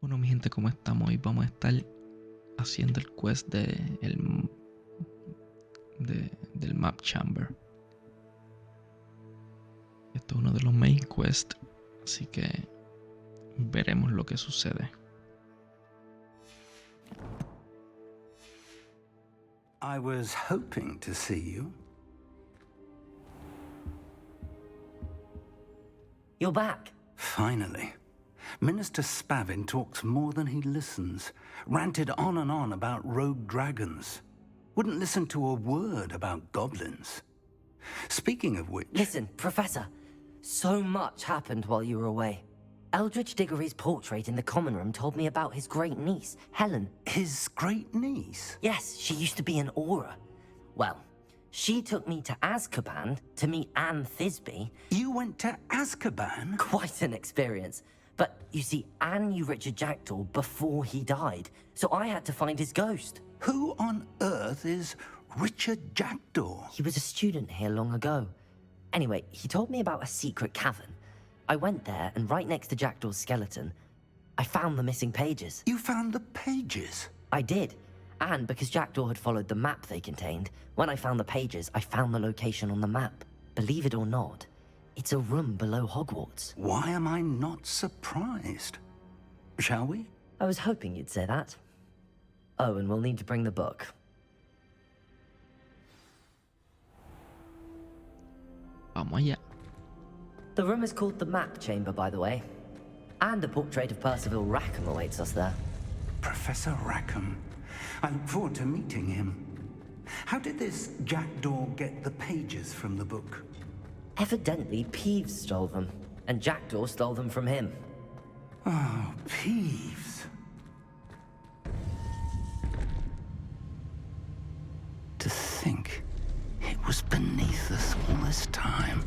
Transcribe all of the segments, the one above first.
Bueno, mi gente, ¿cómo estamos? Hoy vamos a estar haciendo el quest del Map Chamber. Esto es uno de los main quests, así que veremos lo que sucede. I was hoping to see you. You're back. Finally. Minister Spavin talks more than he listens. Ranted on and on about rogue dragons. Wouldn't listen to a word about goblins. Speaking of which... Listen, Professor. So much happened while you were away. Eldridge Diggory's portrait in the common room told me about his great niece, Helen. His great niece? Yes, she used to be an Auror. Well, she took me to Azkaban to meet Anne Thisbe. You went to Azkaban? Quite an experience. But, you see, Anne knew Richard Jackdaw before he died, so I had to find his ghost. Who on earth is Richard Jackdaw? He was a student here long ago. Anyway, he told me about a secret cavern. I went there, and right next to Jackdaw's skeleton, I found the missing pages. You found the pages? I did. And because Jackdaw had followed the map they contained, when I found the pages, I found the location on the map. Believe it or not, it's a room below Hogwarts. Why am I not surprised? Shall we? I was hoping you'd say that. Oh, and we'll need to bring the book. Vamos allá. The room is called the Map Chamber, by the way. And a portrait of Percival Rackham awaits us there. Professor Rackham. I look forward to meeting him. How did this Jackdaw get the pages from the book? Evidently, Peeves stole them, and Jackdaw stole them from him. Oh, Peeves. To think it was beneath us all this time.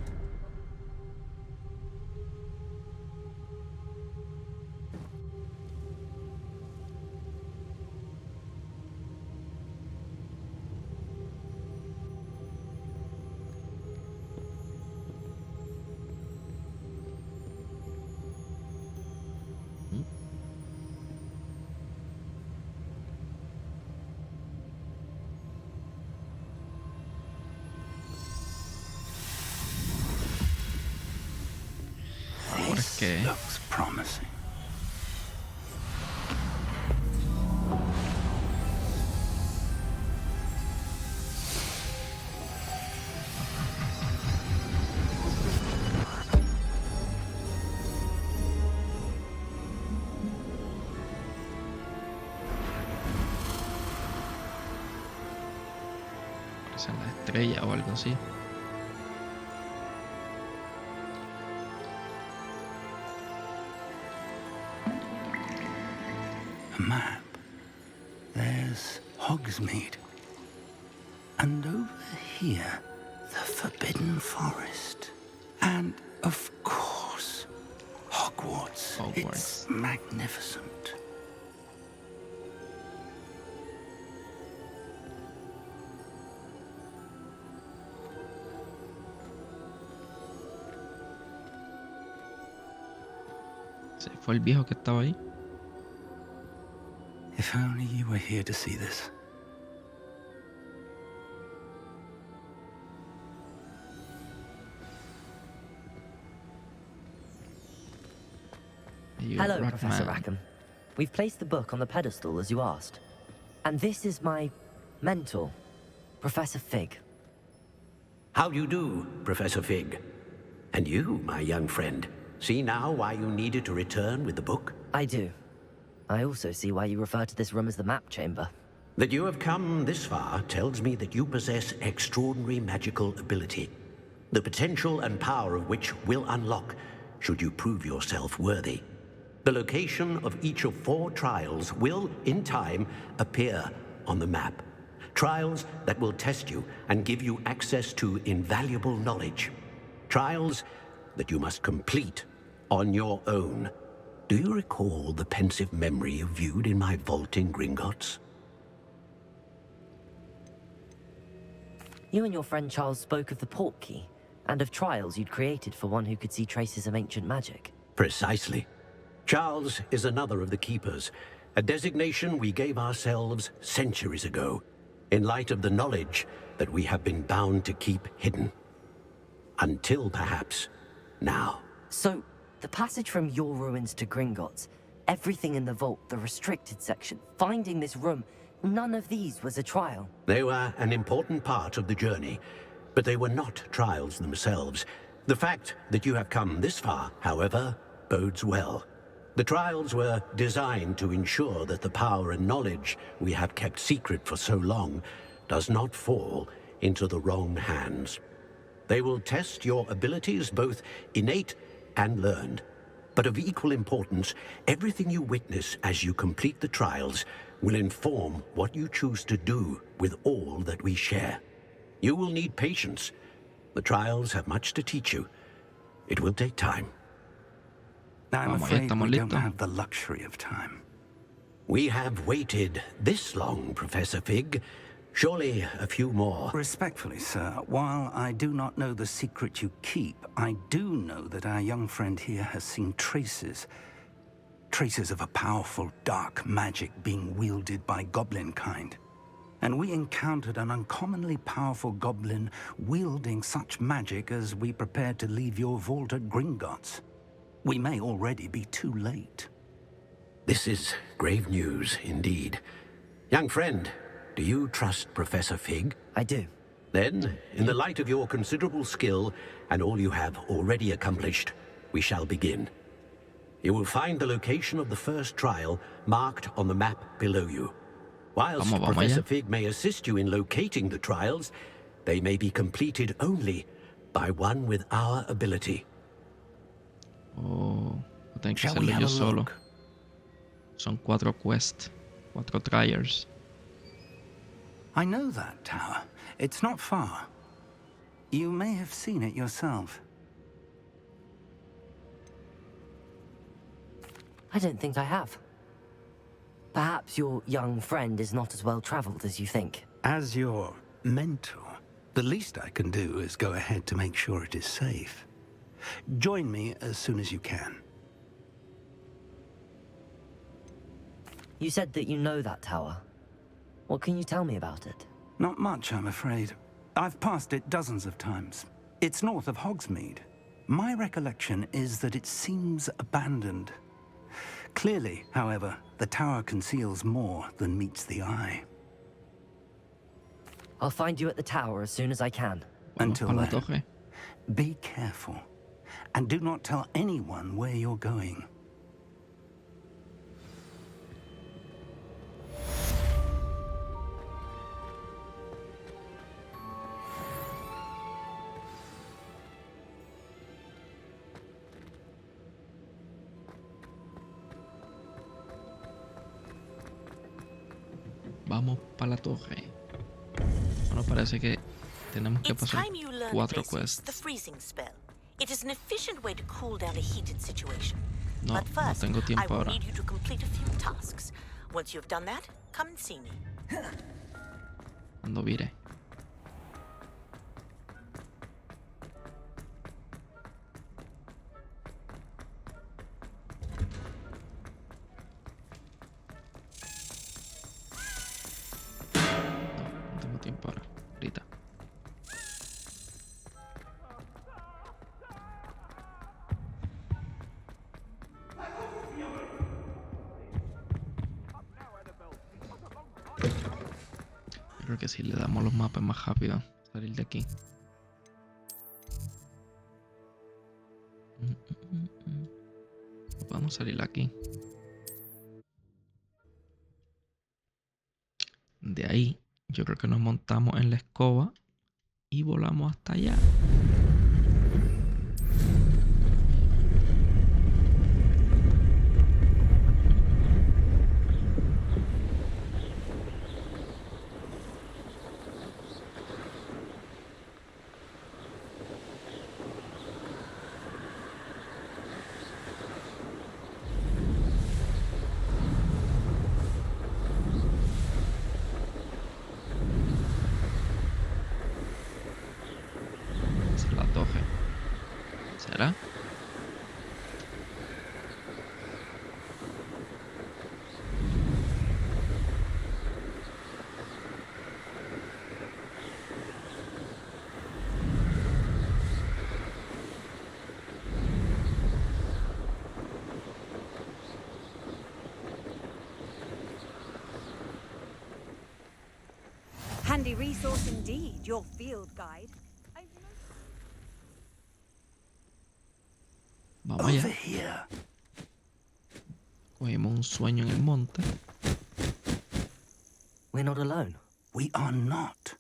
This looks promising. Parece la estrella o algo así. Map. There's Hogsmeade. And over here, the Forbidden Forest. And, of course, Hogwarts. It's magnificent. ¿Se fue el viejo que estaba ahí? If only you were here to see this. Hello, Professor Rackham. We've placed the book on the pedestal as you asked. And this is my mentor, Professor Fig. How do you do, Professor Fig? And you, my young friend, see now why you needed to return with the book? I do. I also see why you refer to this room as the Map Chamber. That you have come this far tells me that you possess extraordinary magical ability, the potential and power of which will unlock should you prove yourself worthy. The location of each of 4 trials will, in time, appear on the map. Trials that will test you and give you access to invaluable knowledge. Trials that you must complete on your own. Do you recall the pensive memory you viewed in my vault in Gringotts? You and your friend Charles spoke of the portkey, and of trials you'd created for one who could see traces of ancient magic. Precisely. Charles is another of the Keepers, a designation we gave ourselves centuries ago, in light of the knowledge that we have been bound to keep hidden. Until, perhaps, now. So, the passage from your ruins to Gringotts, everything in the vault, the restricted section, finding this room, none of these was a trial. They were an important part of the journey, but they were not trials themselves. The fact that you have come this far, however, bodes well. The trials were designed to ensure that the power and knowledge we have kept secret for so long does not fall into the wrong hands. They will test your abilities, both innate and learned. But of equal importance, everything you witness as you complete the trials will inform what you choose to do with all that we share. You will need patience. The trials have much to teach you. It will take time. I'm Vamos, afraid estamos we don't listos. have the luxury of time. We have waited this long, Professor Fig. Surely a few more. Respectfully, sir, while I do not know the secret you keep, I do know that our young friend here has seen traces of a powerful dark magic being wielded by goblin kind. And we encountered an uncommonly powerful goblin wielding such magic as we prepared to leave your vault at Gringotts. We may already be too late. This is grave news indeed. Young friend, do you trust Professor Fig? I do. Then, in the light of your considerable skill and all you have already accomplished, we shall begin. You will find the location of the first trial marked on the map below you. Whilst Vamos Professor allá. Fig may assist you in locating the trials, they may be completed only by one with our ability. Oh, tengo que Shall we hacerlo have yo a solo. look? Son 4 quests, 4 trials. I know that tower. It's not far. You may have seen it yourself. I don't think I have. Perhaps your young friend is not as well traveled as you think. As your mentor, the least I can do is go ahead to make sure it is safe. Join me as soon as you can. You said that you know that tower. What can you tell me about it? Not much, I'm afraid. I've passed it dozens of times. It's north of Hogsmeade. My recollection is that it seems abandoned. Clearly, however, the tower conceals more than meets the eye. I'll find you at the tower as soon as I can. Vamos Until para la then, torre. be careful. And do not tell anyone where you're going. Vamos para la torre. Bueno, parece que tenemos que It's pasar time you learn 4 basics, quests. the freezing spell. It is an efficient way to cool down a heated situation. No, But no first, tengo I tiempo will ahora. need you to complete a few tasks. Once you've done that, come and see me. Cuando vire. No tengo tiempo ahora. Ahorita. Yo creo que si le damos los mapas más rápido salir de aquí. Vamos a salir aquí. De ahí, yo creo que nos montamos en la escoba y volamos hasta allá. Esa es la handy resource indeed, your field guide. Vamos Over allá. here. Cogimos un sueño en el monte. We're not alone. We are not.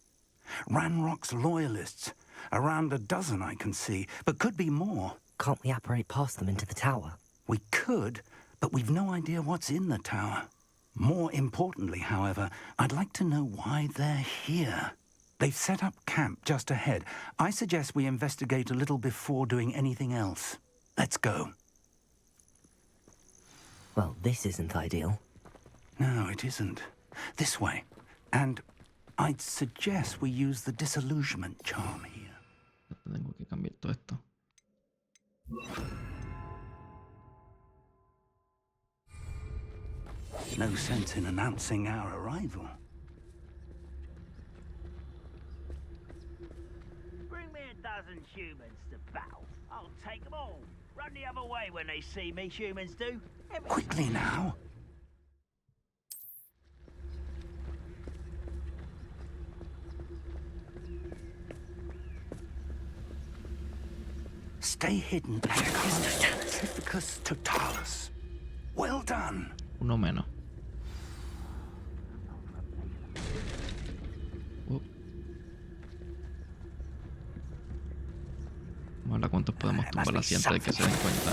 Ranrock's loyalists. Around a dozen I can see, but could be more. Can't we apparate past them into the tower? We could, but we've no idea what's in the tower. More importantly, however, I'd like to know why they're here. They've set up camp just ahead. I suggest we investigate a little before doing anything else. Let's go. Well, this isn't ideal. No, it isn't. This way. And I'd suggest we use the disillusionment charm here. Tengo que cambiar todo esto. No sense in announcing our arrival. Bring me a dozen humans to battle. I'll take them all. Run the other way when they see me, humans do. Quickly now. Stay hidden, Pontificus Totalis. Well done. Uno menos. Vamos a ver cuántos podemos tumbar así antes de que se den cuenta.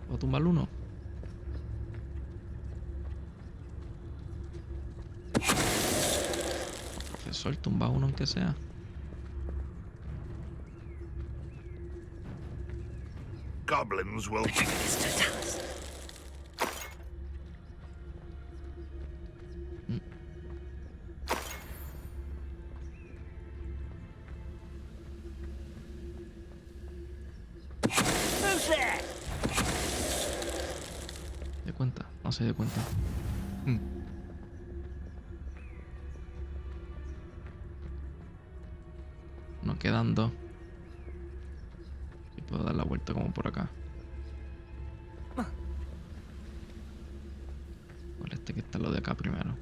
¿Puedo tumbar uno? Profesor, tumba uno aunque sea. Goblins will... Who's there? ¿Se dio cuenta? No se dio cuenta. No quedan dos. Y puedo dar la vuelta como por acá. Por este que está lo de acá primero.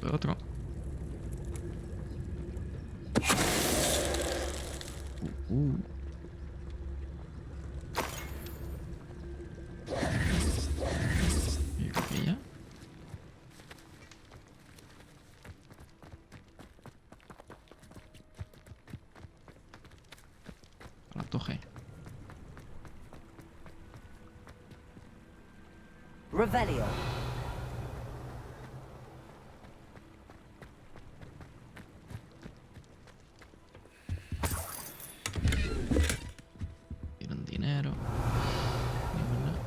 Fue otro. Y aquí ya. A la toje. Revelio. Tiran dinero. Ni más nada.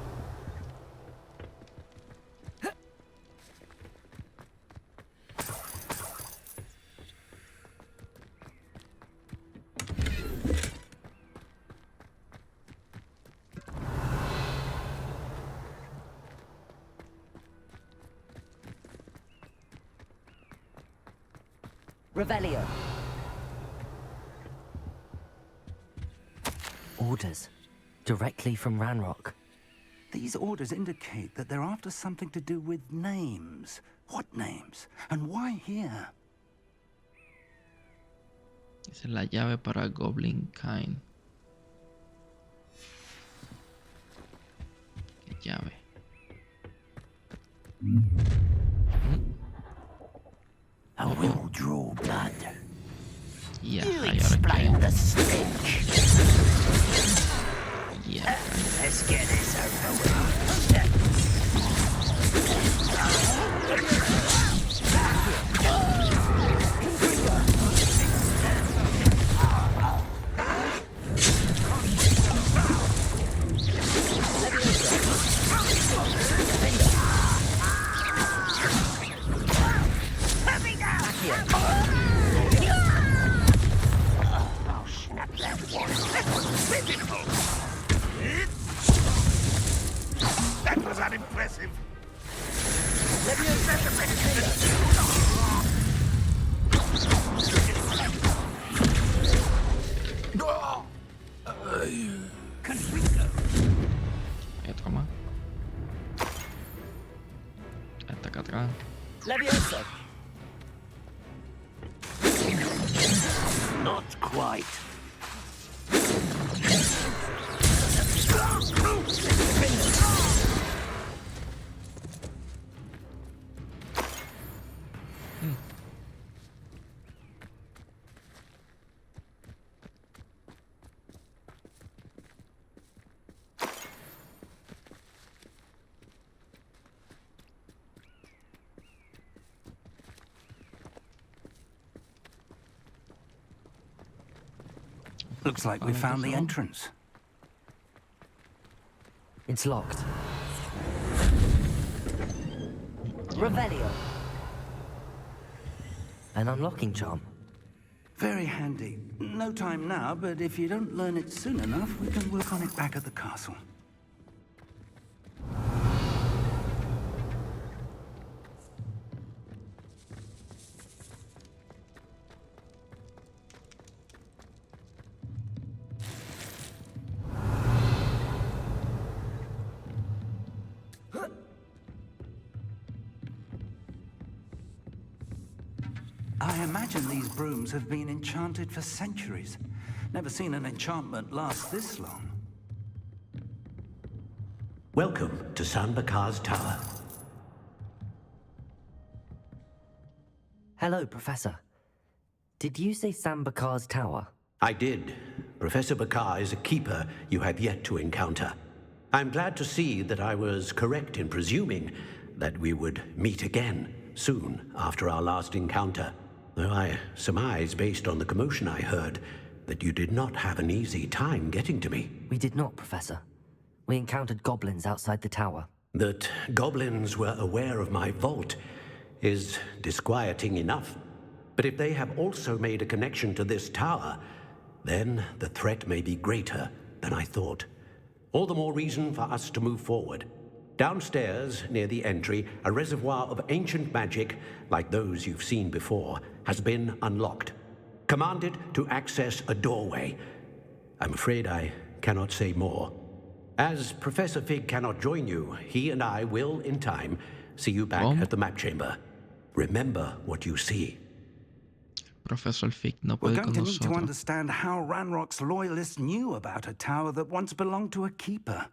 Revelio. Orders. Directly from Ranrock. These orders indicate that they're after something to do with names. What names? And why here? Esa es la llave para Goblin Kind. ¿Qué llave? I will draw blood. Yeah, You I explain gotta the stench. Yeah. Let's get this over with. I'll snap that one. That was unimpressive. Hay otro más. Levioso! Not quite. Looks like we found the entrance. It's locked. Revelio. An unlocking charm. Very handy. No time now, but if you don't learn it soon enough, we can work on it back at the castle. I imagine these brooms have been enchanted for centuries. Never seen an enchantment last this long. Welcome to San Bakar's Tower. Hello, Professor. Did you say Sam Bakar's tower? I did. Professor Bakar is a keeper you have yet to encounter. I'm glad to see that I was correct in presuming that we would meet again soon after our last encounter. Though I surmise, based on the commotion I heard, that you did not have an easy time getting to me. We did not, Professor. We encountered goblins outside the tower. That goblins were aware of my vault is disquieting enough. But if they have also made a connection to this tower, then the threat may be greater than I thought. All the more reason for us to move forward. Downstairs, near the entry, a reservoir of ancient magic, like those you've seen before, has been unlocked. Commanded to access a doorway. I'm afraid I cannot say more. As Professor Fig cannot join you, he and I will, in time, see you back at the map chamber. Remember what you see. Professor Fig no We're puede going con to need to nosotros. understand how Ranrock's loyalists knew about a tower that once belonged to a keeper.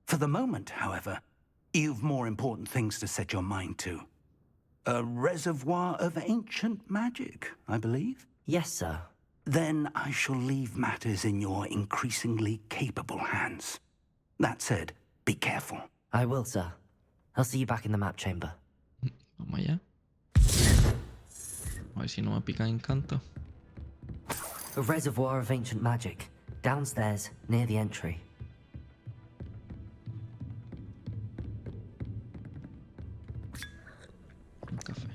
For the moment, however, you've more important things to set your mind to. A reservoir of ancient magic, I believe? Yes, sir. Then I shall leave matters in your increasingly capable hands. That said, be careful. I will, sir. I'll see you back in the map chamber. Vamos allá. A ver si no me pica encanto. A reservoir of ancient magic. Downstairs, near the entry. Un café.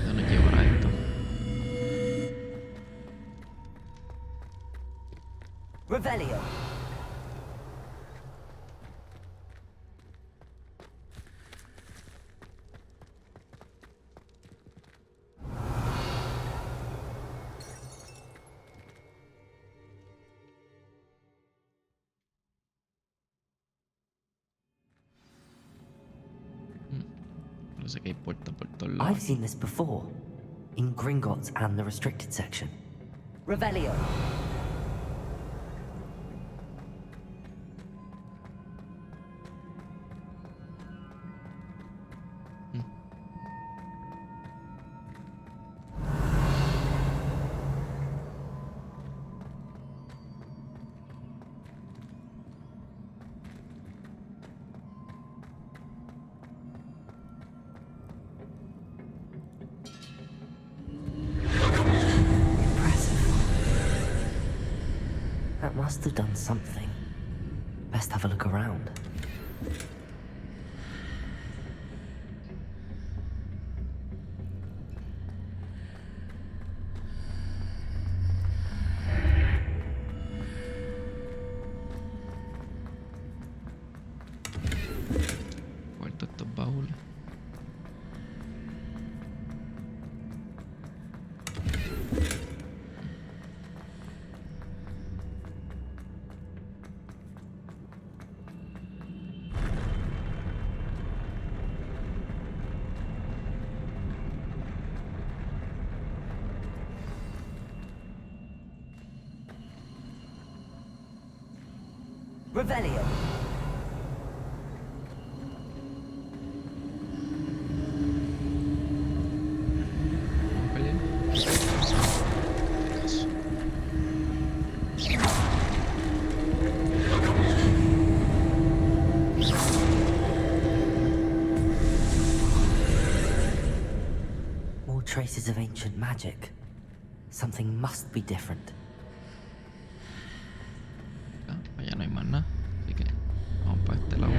¿Dónde nos llevará esto? Revelio. Parece que hay puertas por todos I've lados. seen this before. In Gringotts and the restricted section. Revelio. That must have done something. Best have a look around. baúles. Revelio. More traces of ancient magic. Something must be different. Allá no hay más nada, así que vamos para este lado.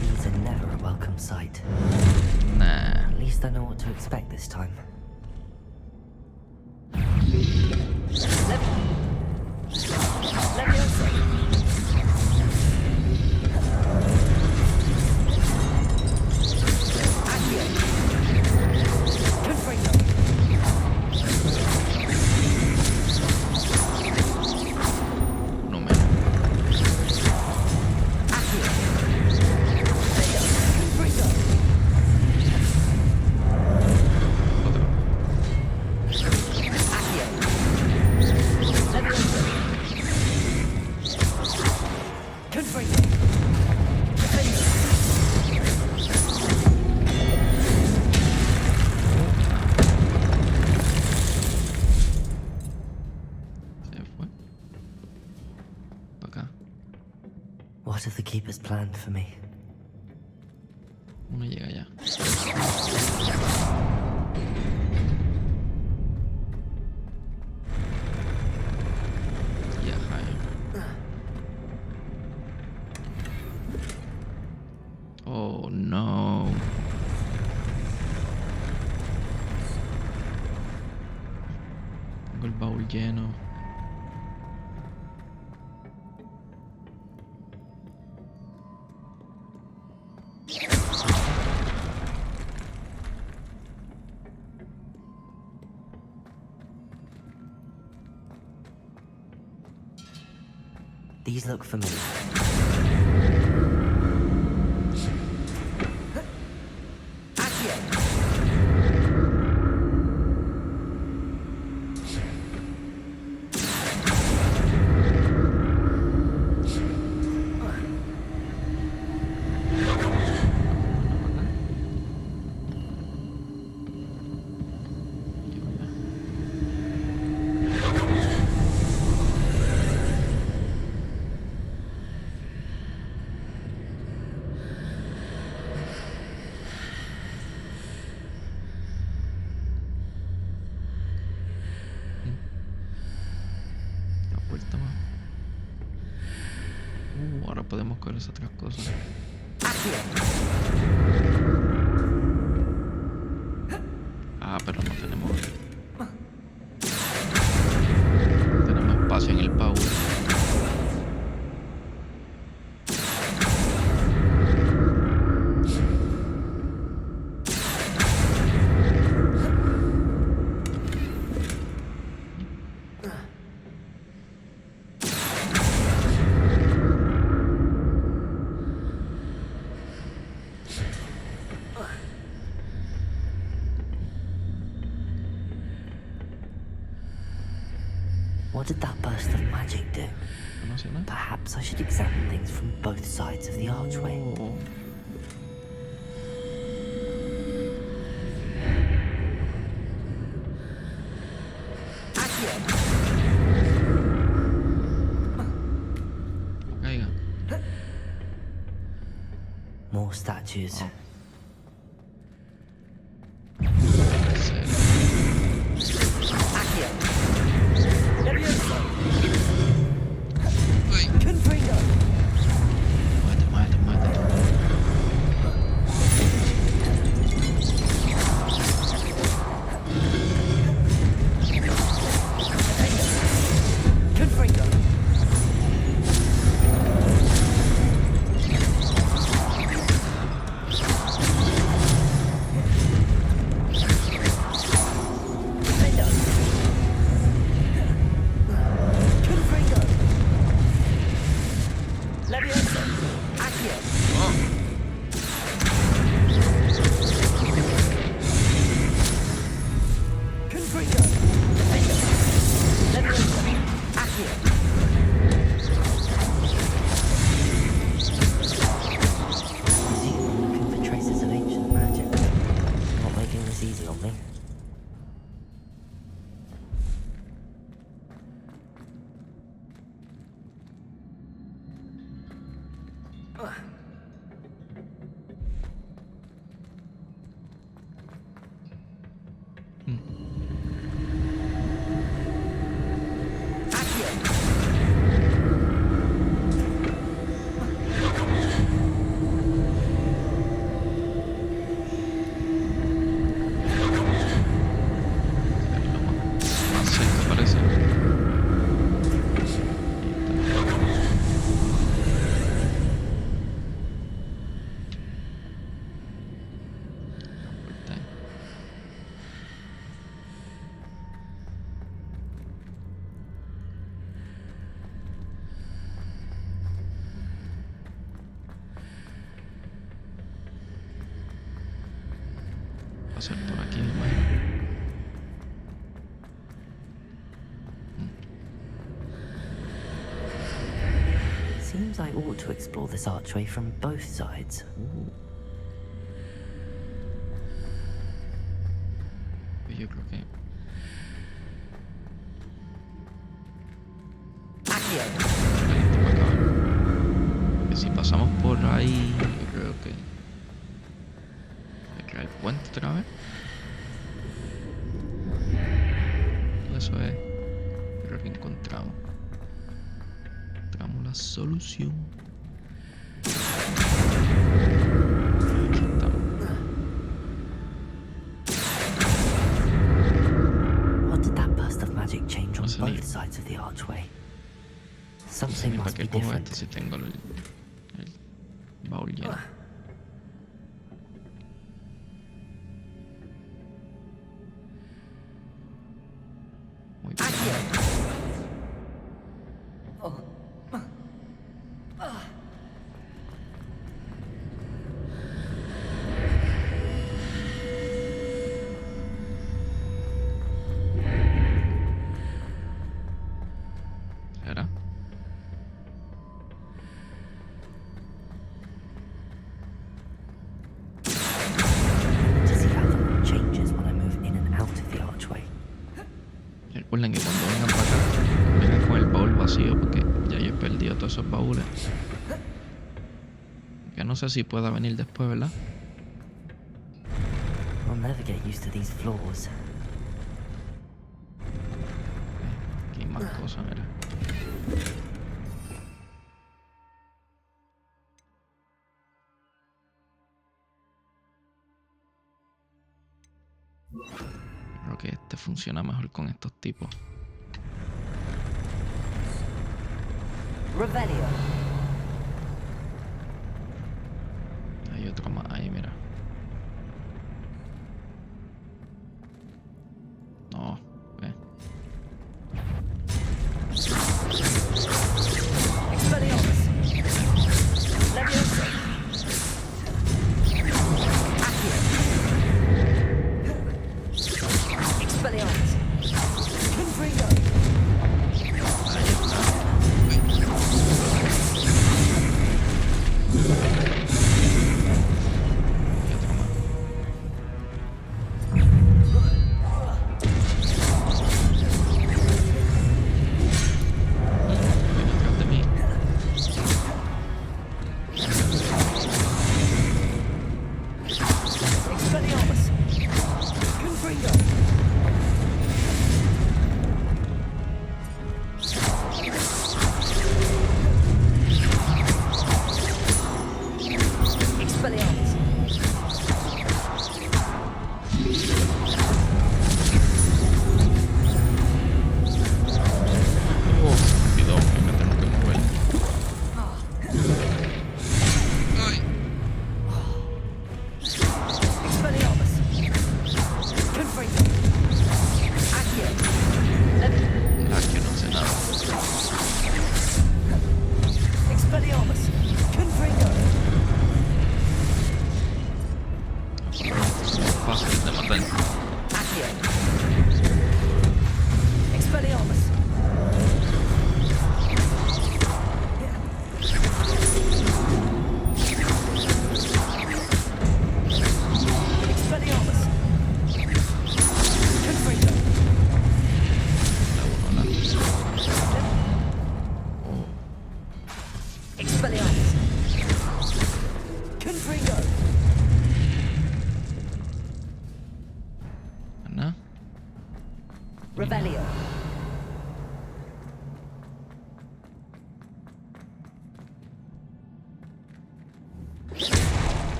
These are never a welcome sight. Nah. At least I know what to expect this time. No me. Otro. Se fue. Para acá. What have the keepers planned for me? Uno llega ya. Ya, Jaime. Oh no. Tengo el baúl lleno. These look familiar. La puerta más. Ahora podemos coger esas otras cosas. Ah, pero no tenemos. No tenemos espacio en el baúl. What did that burst of magic do? No sé nada. Perhaps I should examine things from both sides of the archway. Oh. Caiga. More statues. Oh. Pasar por aquí, me imagino. Seems I ought to explore this archway from both sides. Yo creo que... Que si pasamos por ahí, yo creo que... Hay que crear el puente otra vez. Eso es. Creo que encontramos la solución. Aquí estamos. What did that burst of magic change on Vamos a salir. both sides of the archway? No sé Something ni para must be qué cojo different. esto si tengo el baúl lleno. Muy bien. ¿Será? To see how the room changes when I move in and out of the archway. Recuerden que cuando vengan para acá, vengan con el baúl vacío porque ya yo he perdido todos esos baúles. Que no sé si pueda venir después, ¿verdad? I'll never get used to these floors. Aquí hay más cosas, mira. Creo que este funciona mejor con estos tipos. Revelio. Hay otro más ahí, mira. No, ve. Expelliarmus. Leviosa. Accio. Expelliarmus. Confringo. Ahí está. Y otro más.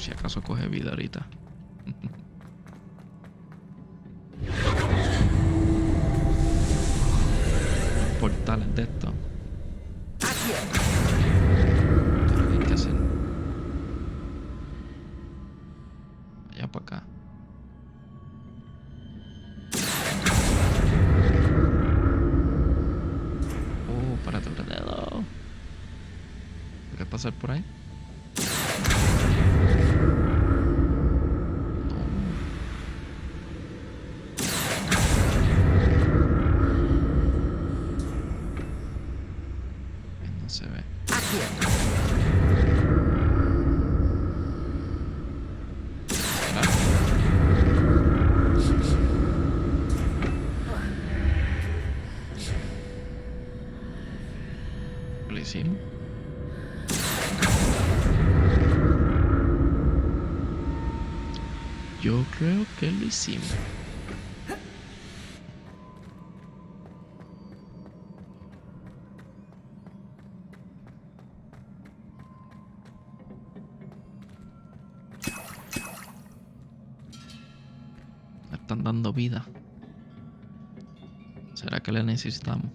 si acaso coge vida ahorita. Portales de esto. Pero hay que hacer. Allá para acá. Espérate. ¿Qué pasar por ahí? No se ve. Lo hicimos. Yo creo que lo hicimos. Me están dando vida. ¿Será que le necesitamos?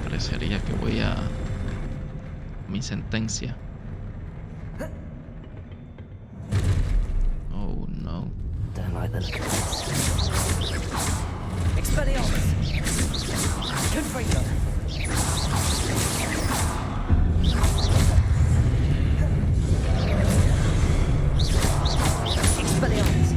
Parecería que voy a mi sentencia. Oh no. Don't like the look of this. Expelliarmus! Confringo! Expelliarmus!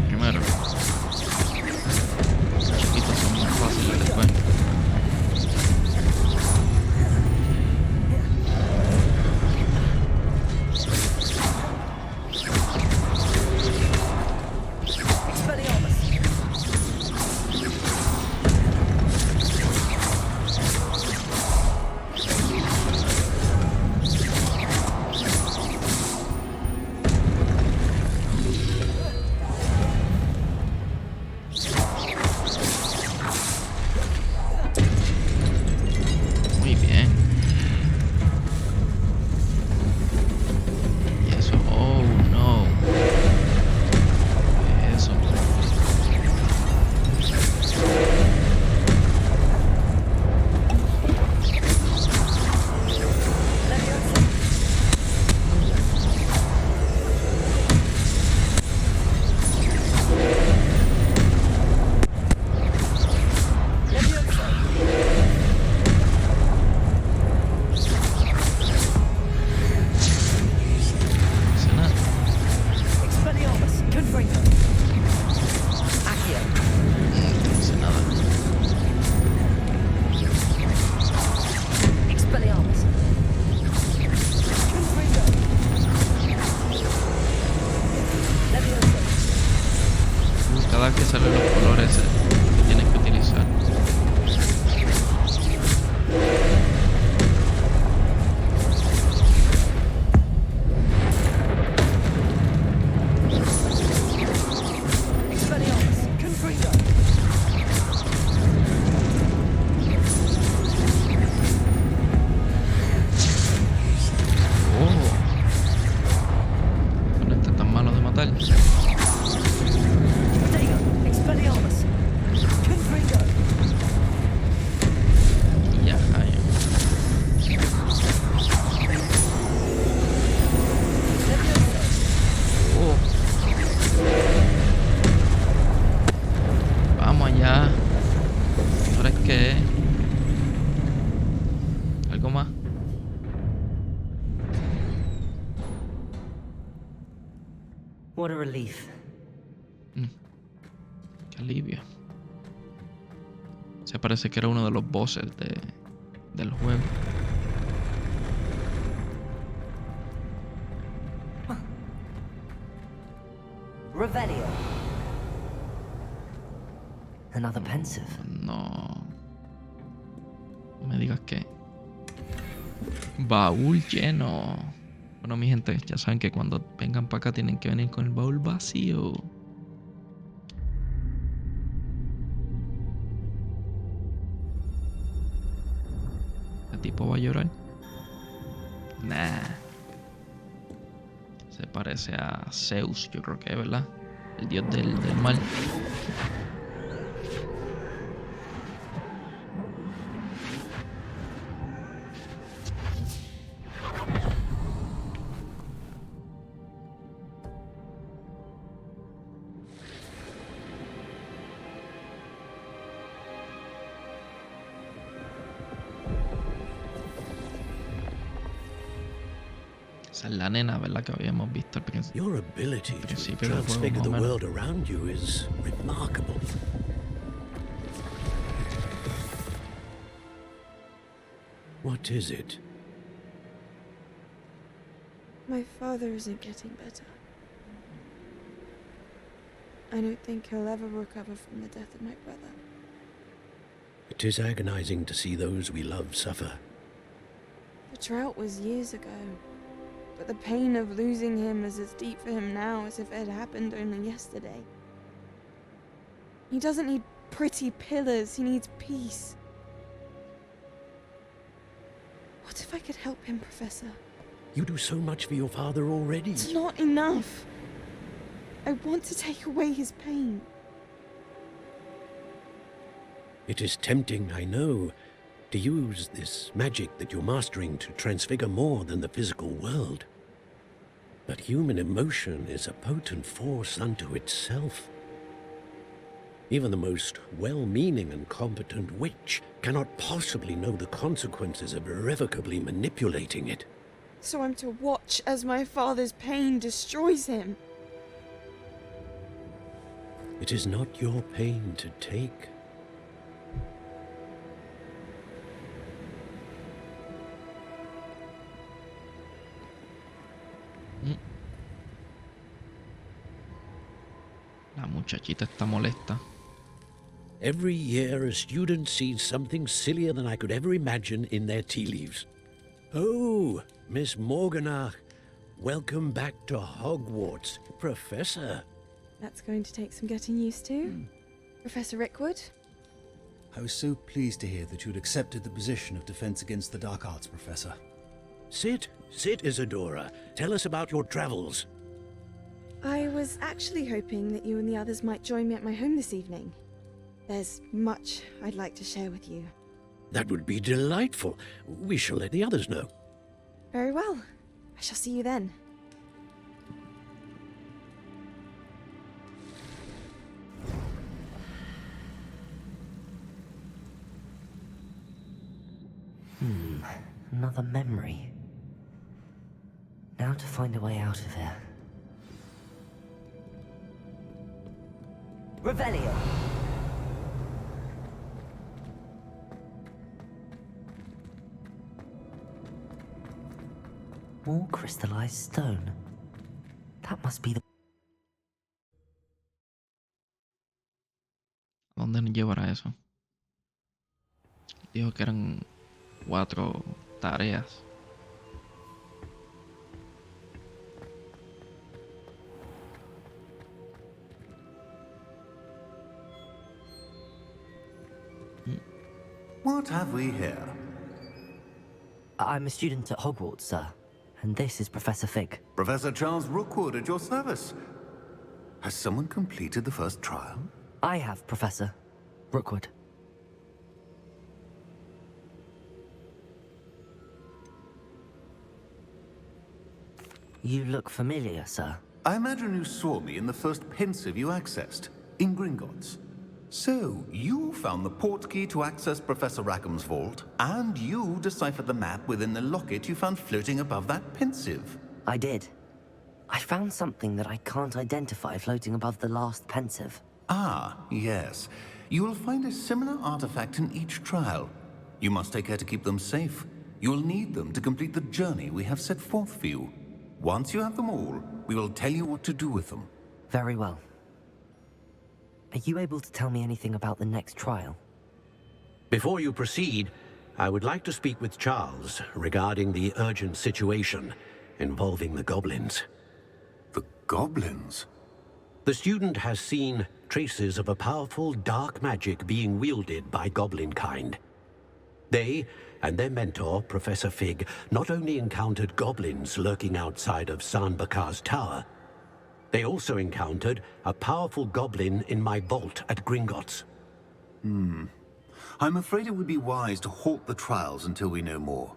Primero. Los chiquitos son más fáciles después. Muy bien. Y eso, oh no. Eso. Cada vez que salen los colores que tienes que utilizar. No está tan malo de matar. Ya, rayo. Vamos allá. Ahora es que algo más. What a relief. Qué alivio. Se parece que era uno de los bosses del juego. Revelio. Another pensive. No. No me digas que. Baúl lleno. Bueno, mi gente, ya saben que cuando vengan para acá tienen que venir con el baúl vacío. ¿El tipo va a llorar? Nah. Se parece a Zeus, yo creo que es, ¿verdad? El dios del mal. Esa es la nena, ¿verdad? Que habíamos visto al principio. Your ability to Principio del juego, transfigure más the o menos. world around you is remarkable. What is it? My father isn't getting better. I don't think he'll ever recover from the death of my brother. It is agonizing to see those we love suffer. The drought was years ago, but the pain of losing him is as deep for him now as if it had happened only yesterday. He doesn't need pretty pillars, he needs peace. What if I could help him, Professor? You do so much for your father already. It's not enough. I want to take away his pain. It is tempting, I know, to use this magic that you're mastering to transfigure more than the physical world. But human emotion is a potent force unto itself. Even the most well-meaning and competent witch cannot possibly know the consequences of irrevocably manipulating it. So I'm to watch as my father's pain destroys him. It is not your pain to take. La muchachita está molesta. Every year a student sees something sillier than I could ever imagine in their tea leaves. Oh, Miss Morganach, welcome back to Hogwarts, Professor. That's going to take some getting used to. Professor Rickwood? I was so pleased to hear that you'd accepted the position of Defense Against the Dark Arts, Professor. Sit, Isadora. Tell us about your travels. I was actually hoping that you and the others might join me at my home this evening. There's much I'd like to share with you. That would be delightful. We shall let the others know. Very well. I shall see you then. Another memory. Now to find a way out of here. Revelio! More crystallized stone. That must be the... ¿Dónde nos llevará eso? Dijo que eran 4 tareas. What have we here? I'm a student at Hogwarts, sir. And this is Professor Fig. Professor Charles Rookwood at your service. Has someone completed the first trial? I have, Professor Rookwood. You look familiar, sir. I imagine you saw me in the first Pensive you accessed, in Gringotts. So, you found the portkey to access Professor Rackham's vault, and you deciphered the map within the locket you found floating above that Pensive. I did. I found something that I can't identify floating above the last Pensive. Ah, yes. You will find a similar artifact in each trial. You must take care to keep them safe. You will need them to complete the journey we have set forth for you. Once you have them all, we will tell you what to do with them. Very well. Are you able to tell me anything about the next trial? Before you proceed, I would like to speak with Charles regarding the urgent situation involving the goblins. The goblins? The student has seen traces of a powerful dark magic being wielded by goblin kind. They and their mentor, Professor Fig, not only encountered goblins lurking outside of San Bakar's tower, they also encountered a powerful goblin in my vault at Gringotts. I'm afraid it would be wise to halt the trials until we know more.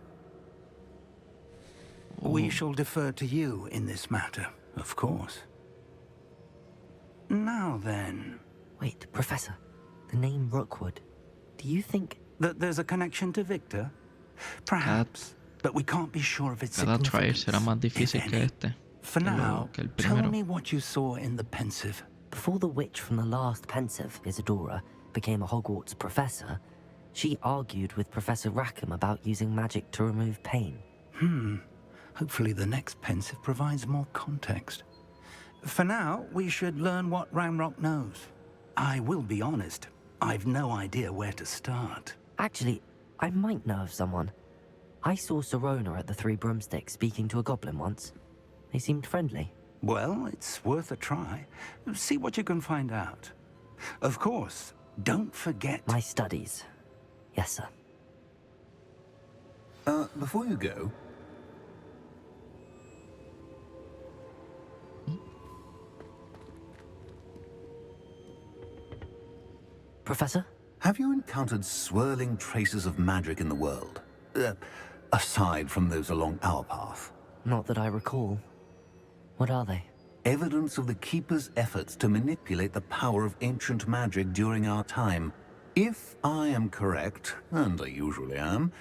We shall defer to you in this matter, of course. Now then... Wait, Professor. The name Rookwood. Do you think... that there's a connection to Victor? Perhaps, but we can't be sure of its Cada trial significance, será más if difícil que any. este. For que now, el tell primero. me what you saw in the Pensive. Before the witch from the last Pensive, Isadora, became a Hogwarts professor, she argued with Professor Rackham about using magic to remove pain. Hopefully the next Pensive provides more context. For now, we should learn what Ramrock knows. I will be honest, I've no idea where to start. Actually, I might know of someone. I saw Serona at the Three Broomsticks speaking to a goblin once. They seemed friendly. Well, it's worth a try. See what you can find out. Of course, don't forget... My studies. Yes, sir. Before you go, Professor? have you encountered swirling traces of magic in the world? Aside from those along our path. Not that I recall. What are they? Evidence of the Keeper's efforts to manipulate the power of ancient magic during our time. If I am correct, and I usually am,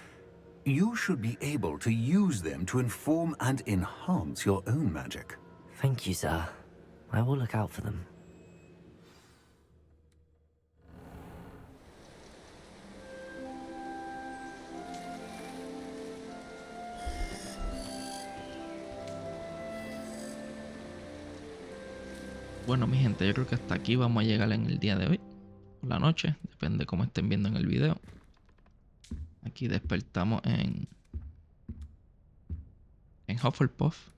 you should be able to use them to inform and enhance your own magic. Thank you, sir. I will look out for them. Bueno, mi gente, yo creo que hasta aquí vamos a llegar en el día de hoy. O la noche, depende cómo estén viendo en el video. Aquí despertamos en Hufflepuff.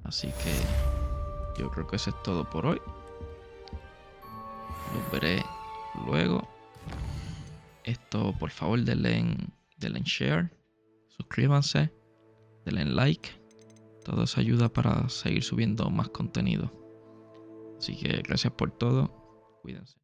Así que yo creo que eso es todo por hoy. Los veré luego. Esto, por favor, denle en share. Suscríbanse. Denle en like. Todo eso ayuda para seguir subiendo más contenido. Así que gracias por todo. Cuídense.